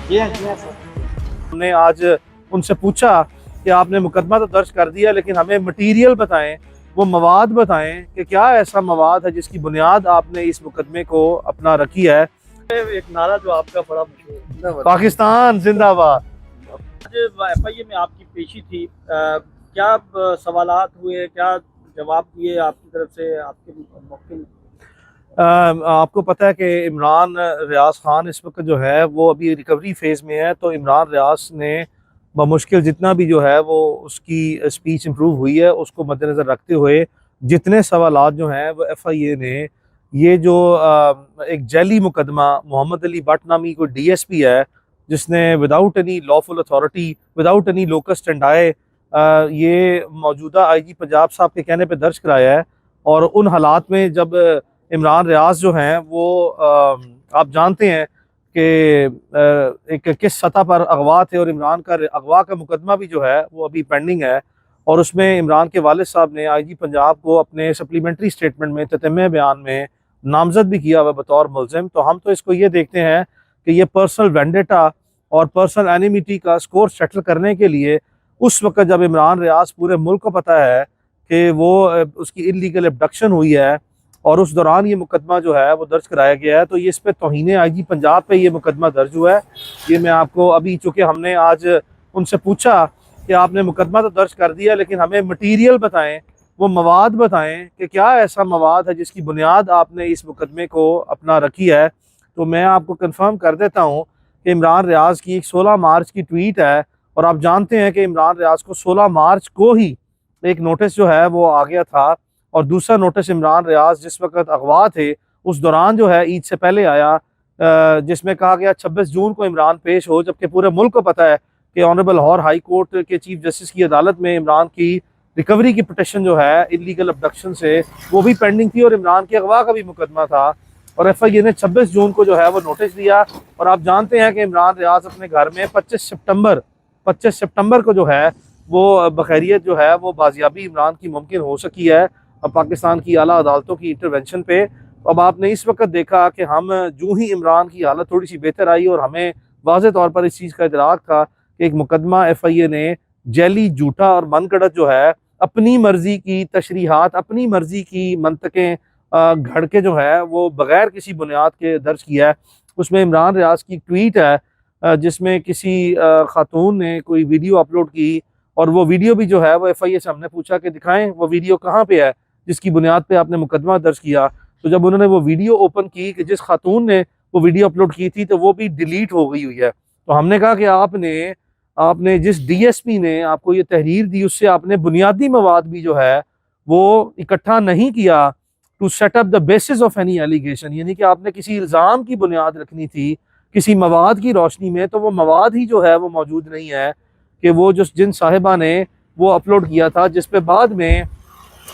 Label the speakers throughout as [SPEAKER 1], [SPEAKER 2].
[SPEAKER 1] जी हाँ, जी हाँ सर।
[SPEAKER 2] हमने आज उनसे पूछा कि आपने मुकदमा तो दर्ज कर दिया, लेकिन हमें मटीरियल बताएं, वो मवाद बताएं कि क्या ऐसा मवाद है जिसकी बुनियाद आपने इस मुकदमे को अपना रखी है।
[SPEAKER 1] एक नारा जो आपका बड़ा मशहूर है, जिंदाबाद।
[SPEAKER 2] पाकिस्तान जिंदाबाद।
[SPEAKER 1] आज एफआईए में आपकी पेशी थी, क्या सवालात हुए, क्या जवाब दिए आपकी तरफ से आपके मौके में?
[SPEAKER 2] आपको पता है कि इमरान रियाज खान इस वक्त जो है वो अभी रिकवरी फेज़ में है, तो इमरान रियाज ने बमुश्किल जितना भी जो है वो उसकी स्पीच इम्प्रूव हुई है, उसको मद्देनज़र रखते हुए जितने सवालात जो हैं वो एफआईए ने ये जो एक जैली मुकदमा मोहम्मद अली भट्ट नामी कोई डीएसपी है जिसने without any lawful authority, without any locus standi ये मौजूदा आईजी पंजाब साहब के कहने पे दर्ज कराया है। और उन हालात में जब इमरान रियाज जो हैं वो आप जानते हैं कि एक किस सतह पर अगवा थे, और इमरान का अगवा का मुकदमा भी जो है वो अभी पेंडिंग है, और उसमें इमरान के वालिद साहब ने आईजी पंजाब को अपने सप्लीमेंट्री स्टेटमेंट में ततम्य बयान में नामजद भी किया हुआ बतौर मुलजिम। तो हम तो इसको ये देखते हैं कि ये पर्सनल वेंडेटा और पर्सनल एनिमिटी का स्कोर सेटल करने के लिए उस वक्त जब इमरान रियाज पूरे मुल्क को पता है कि वो उसकी इलीगल एबडक्शन हुई है और उस दौरान ये मुकदमा जो है वो दर्ज कराया गया है, तो ये इस पे तौहीन आईजी पंजाब पे ये मुकदमा दर्ज हुआ है। ये मैं आपको अभी, चूँकि हमने आज उनसे पूछा कि आपने मुकदमा तो दर्ज कर दिया, लेकिन हमें मटीरियल बताएं, वो मवाद बताएं कि क्या ऐसा मवाद है जिसकी बुनियाद आपने इस मुकदमे को अपना रखी है। तो मैं आपको कंफर्म कर देता हूँ कि इमरान रियाज की 16 मार्च की ट्वीट है, और आप जानते हैं कि इमरान रियाज को 16 मार्च को ही एक नोटिस जो है वो आ गया था, और दूसरा नोटिस इमरान रियाज जिस वक्त अगवा थे उस दौरान जो है ईद से पहले आया, जिसमें कहा गया 26 जून को इमरान पेश हो, जबकि पूरे मुल्क को पता है कि ऑनरेबल लाहौर हाई कोर्ट के चीफ जस्टिस की अदालत में इमरान की रिकवरी की पिटिशन जो है इलीगल अबडक्शन से वो भी पेंडिंग थी, और इमरान के अगवा का भी मुकदमा था, और एफआईए ने 26 जून को जो है वो नोटिस दिया। और आप जानते हैं कि इमरान रियाज अपने घर में 25 सितंबर को जो है वो बखैरियत जो है वो बाजियाबी इमरान की मुमकिन हो सकी है अब पाकिस्तान की आला अदालतों की इंटरवेंशन पे। अब आपने इस वक्त देखा कि हम जूँ ही इमरान की हालत थोड़ी सी बेहतर आई और हमें वाज़े तौर पर इस चीज़ का इदराक था कि एक मुकदमा एफआईए ने जैली, झूठा और मनगढ़ंत जो है अपनी मर्जी की तशरीहात, अपनी मर्जी की मंतकें घड़ के जो है वो बगैर किसी बुनियाद के दर्ज किया है। उसमें इमरान रियाज की ट्वीट है जिसमें किसी खातून ने कोई वीडियो अपलोड की, और वो वीडियो भी जो है वो एफआईए से हमने पूछा कि दिखाएं वो वीडियो कहाँ पे है जिसकी बुनियाद पे आपने मुकदमा दर्ज किया। तो जब उन्होंने वो वीडियो ओपन की कि जिस खातून ने वो वीडियो अपलोड की थी, तो वो भी डिलीट हो गई हुई है। तो हमने कहा कि आपने आपने जिस डीएसपी ने आपको ये तहरीर दी उससे आपने बुनियादी मवाद भी जो है वो इकट्ठा नहीं किया to set up the basis of any allegation, यानी कि आपने किसी इल्ज़ाम की बुनियाद रखनी थी किसी मवाद की रोशनी में, तो वो मवाद ही जो है वो मौजूद नहीं है कि वो जो जिन साहिबा ने वो अपलोड किया था, जिस पे बाद में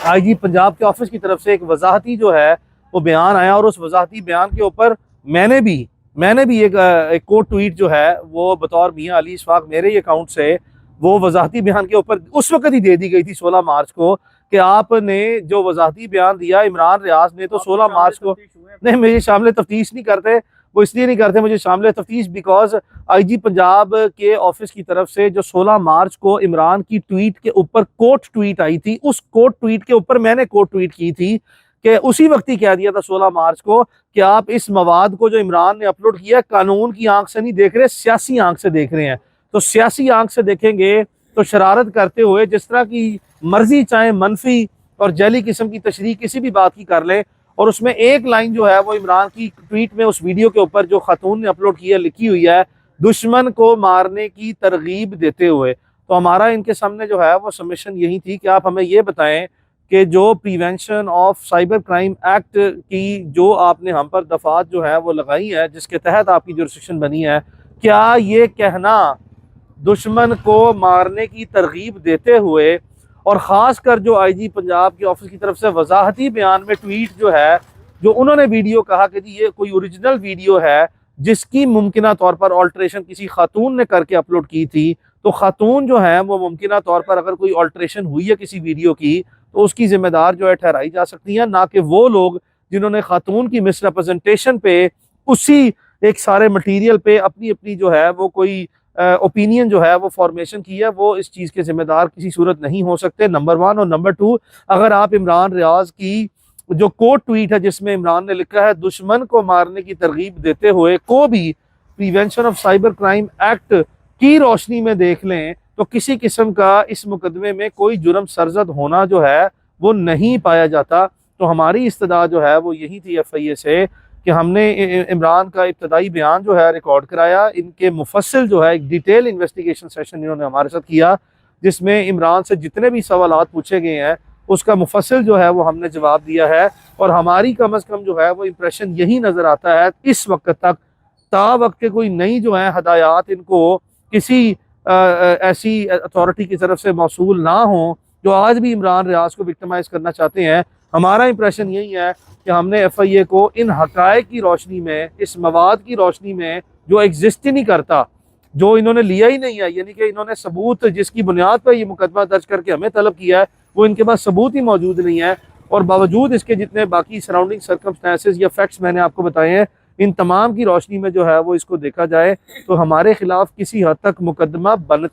[SPEAKER 2] आईजी पंजाब के ऑफिस की तरफ से एक वजाहती जो है वो बयान आया, और उस वजाहती बयान के ऊपर मैंने भी एक कोट ट्वीट जो है वो बतौर मियां अली इशफाक मेरे ही अकाउंट से वो वजाहती बयान के ऊपर उस वक्त ही दे दी गई थी 16 मार्च को कि आपने जो वजाहती बयान दिया इमरान रियाज ने, तो 16 मार्च को नहीं, मुझे शामिल तफ्तीश नहीं करते, वो इसलिए नहीं करते मुझे शामिल तफ्तीश बिकॉज आईजी पंजाब के ऑफिस की तरफ से जो 16 मार्च को इमरान की ट्वीट के ऊपर कोट ट्वीट आई थी, उस कोट ट्वीट के ऊपर मैंने कोट ट्वीट की थी कि उसी वक्त ही कह दिया था 16 मार्च को कि आप इस मवाद को जो इमरान ने अपलोड किया कानून की आंख से नहीं देख रहे, सियासी आंख से देख रहे हैं। तो सियासी आंख से देखेंगे तो शरारत करते हुए जिस तरह की मर्जी चाहे मनफी और जैली किस्म की तशरीह किसी भी बात की कर लें, और उसमें एक लाइन जो है वो इमरान की ट्वीट में उस वीडियो के ऊपर जो खातून ने अपलोड किया लिखी हुई है, दुश्मन को मारने की तरगीब देते हुए। तो हमारा इनके सामने जो है वो सबमिशन यही थी कि आप हमें ये बताएं कि जो prevention of cyber crime act की जो आपने हम पर दफात जो है वो लगाई है, जिसके तहत आपकी जुरिस्डिक्शन बनी है, क्या ये कहना दुश्मन को मारने की तरगीब देते हुए, और ख़ास कर जो आईजी पंजाब के ऑफिस की तरफ से वजाहती बयान में ट्वीट जो है जो उन्होंने वीडियो कहा कि जी ये कोई ओरिजिनल वीडियो है जिसकी मुमकिना तौर पर ऑल्ट्रेशन किसी खातून ने करके अपलोड की थी, तो खातून जो है वो मुमकिना तौर पर अगर कोई ऑल्ट्रेशन हुई है किसी वीडियो की तो उसकी जिम्मेदार जो है ठहराई जा सकती है, ना कि वो लोग जिन्होंने खातून की मिसरिप्रेजेंटेशन पे उसी एक सारे मटेरियल पे अपनी अपनी जो है वो कोई ओपिनियन जो है वो फॉर्मेशन की है, वो इस चीज़ के जिम्मेदार किसी सूरत नहीं हो सकते, नंबर 1। और नंबर 2, अगर आप इमरान रियाज की जो कोट ट्वीट है जिसमें इमरान ने लिखा है दुश्मन को मारने की तरगीब देते हुए को भी prevention of cyber crime act की रोशनी में देख लें, तो किसी किस्म का इस मुकदमे में कोई जुर्म सरजद होना जो है वो नहीं पाया जाता। तो हमारी इस्तदा जो है वो यही थी FIA से कि हमने इमरान का इब्तदाई बयान जो है रिकॉर्ड कराया, इनके मुफस्सिल जो है एक डिटेल इन्वेस्टिगेशन सेशन इन्होंने हमारे साथ किया, जिसमें इमरान से जितने भी सवालात पूछे गए हैं उसका मुफस्सिल जो है वो हमने जवाब दिया है। और हमारी कम अज़ कम जो है वो इम्प्रेशन यही नज़र आता है इस वक्त तक, ता वक्त के कोई नई जो है हदायत इनको किसी ऐसी अथॉरिटी की तरफ से मौसूल ना हो जो आज भी इमरान रियाज को विक्टिमाइज करना चाहते हैं। हमारा इंप्रेशन यही है कि हमने FIA को इन हकायक की रोशनी में, इस मवाद की रोशनी में जो एग्जिस्ट ही नहीं करता, जो इन्होंने लिया ही नहीं है, यानी कि इन्होंने सबूत जिसकी बुनियाद पर ये मुकदमा दर्ज करके हमें तलब किया है वो इनके पास सबूत ही मौजूद नहीं है, और बावजूद इसके जितने बाकी सराउंडिंग सर्कमस्टेंसेस या फैक्ट्स मैंने आपको बताए हैं, इन तमाम की रोशनी में जो है वो इसको देखा जाए तो हमारे खिलाफ किसी हद तक मुकदमा बनता